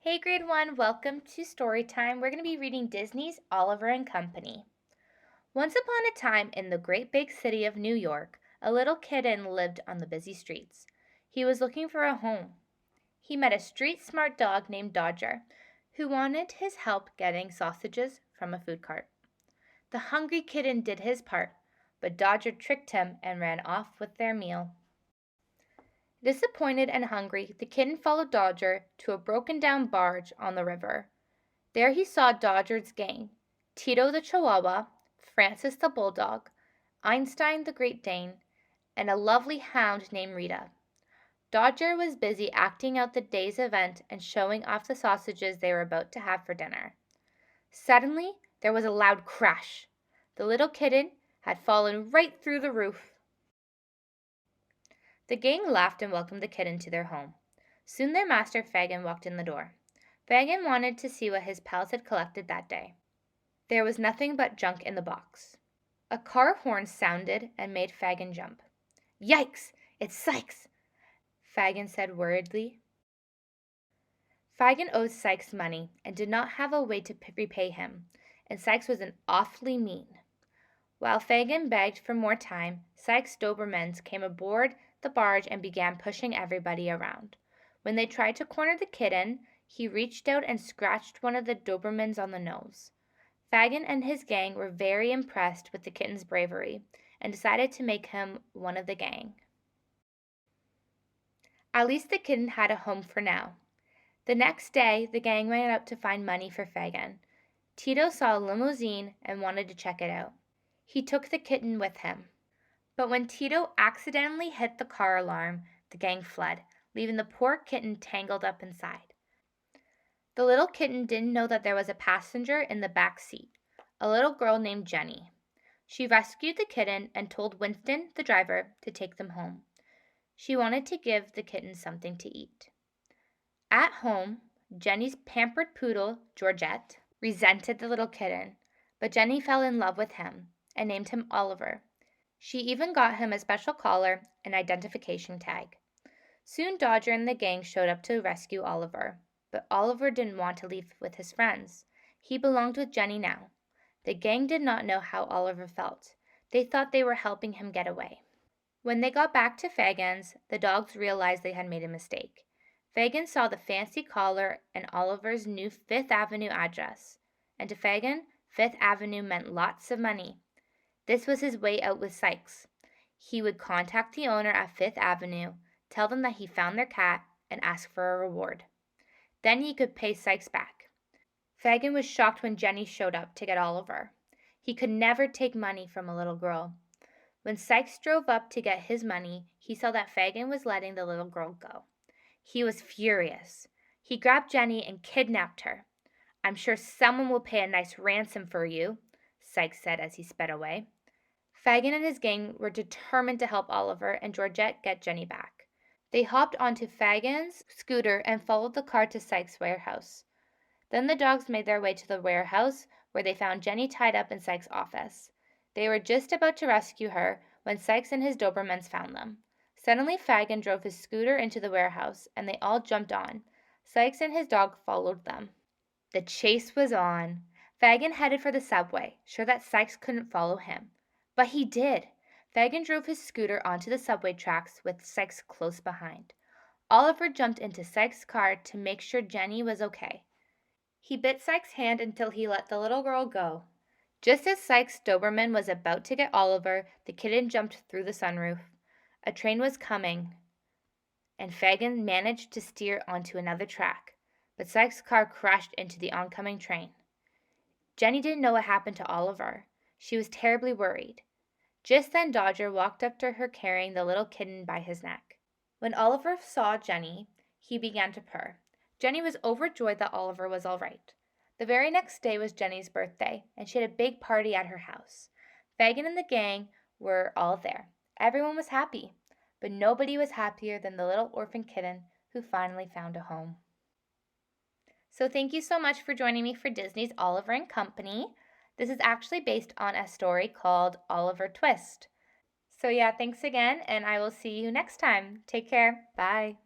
Hey grade 1, welcome to story time. We're going to be reading Disney's Oliver and Company. Once upon a time in the great big city of New York, a little kitten lived on the busy streets. He was looking for a home. He met a street smart dog named Dodger, who wanted his help getting sausages from a food cart. The hungry kitten did his part, but Dodger tricked him and ran off with their meal. Disappointed and hungry, the kitten followed Dodger to a broken down barge on the river. There he saw Dodger's gang: Tito the Chihuahua, Francis the Bulldog, Einstein the Great Dane, and a lovely hound named Rita. Dodger was busy acting out the day's event and showing off the sausages they were about to have for dinner. Suddenly, there was a loud crash. The little kitten had fallen right through the roof. The gang laughed and welcomed the kitten to their home. Soon their master Fagin walked in the door. Fagin wanted to see what his pals had collected that day. There was nothing but junk in the box. A car horn sounded and made Fagin jump. "Yikes! It's Sykes!" Fagin said worriedly. Fagin owed Sykes money and did not have a way to repay him, and Sykes was awfully mean. While Fagin begged for more time, Sykes' Dobermans came aboard the barge and began pushing everybody around. When they tried to corner the kitten, he reached out and scratched one of the Dobermans on the nose. Fagin and his gang were very impressed with the kitten's bravery and decided to make him one of the gang. At least the kitten had a home for now. The next day, the gang went out to find money for Fagin. Tito saw a limousine and wanted to check it out. He took the kitten with him. But when Tito accidentally hit the car alarm, the gang fled, leaving the poor kitten tangled up inside. The little kitten didn't know that there was a passenger in the back seat, a little girl named Jenny. She rescued the kitten and told Winston, the driver, to take them home. She wanted to give the kitten something to eat. At home, Jenny's pampered poodle, Georgette, resented the little kitten, but Jenny fell in love with him and named him Oliver. She even got him a special collar and identification tag. Soon Dodger and the gang showed up to rescue Oliver, but Oliver didn't want to leave with his friends. He belonged with Jenny now. The gang did not know how Oliver felt. They thought they were helping him get away. When they got back to Fagin's, the dogs realized they had made a mistake. Fagin saw the fancy collar and Oliver's new Fifth Avenue address, and to Fagin, Fifth Avenue meant lots of money. This was his way out with Sykes. He would contact the owner at Fifth Avenue, tell them that he found their cat, and ask for a reward. Then he could pay Sykes back. Fagin was shocked when Jenny showed up to get Oliver. He could never take money from a little girl. When Sykes drove up to get his money, he saw that Fagin was letting the little girl go. He was furious. He grabbed Jenny and kidnapped her. "I'm sure someone will pay a nice ransom for you," Sykes said as he sped away. Fagin and his gang were determined to help Oliver and Georgette get Jenny back. They hopped onto Fagin's scooter and followed the car to Sykes' warehouse. Then the dogs made their way to the warehouse, where they found Jenny tied up in Sykes' office. They were just about to rescue her when Sykes and his Dobermans found them. Suddenly Fagin drove his scooter into the warehouse, and they all jumped on. Sykes and his dog followed them. The chase was on. Fagin headed for the subway, sure that Sykes couldn't follow him. But he did. Fagin drove his scooter onto the subway tracks with Sykes close behind. Oliver jumped into Sykes' car to make sure Jenny was okay. He bit Sykes' hand until he let the little girl go. Just as Sykes' Doberman was about to get Oliver, the kitten jumped through the sunroof. A train was coming, and Fagin managed to steer onto another track, but Sykes' car crashed into the oncoming train. Jenny didn't know what happened to Oliver. She was terribly worried. Just then Dodger walked up to her carrying the little kitten by his neck. When Oliver saw Jenny, he began to purr. Jenny was overjoyed that Oliver was all right. The very next day was Jenny's birthday, and she had a big party at her house. Fagin and the gang were all there. Everyone was happy, but nobody was happier than the little orphan kitten who finally found a home. So thank you so much for joining me for Disney's Oliver and Company. This is actually based on a story called Oliver Twist. So yeah, thanks again, and I will see you next time. Take care. Bye.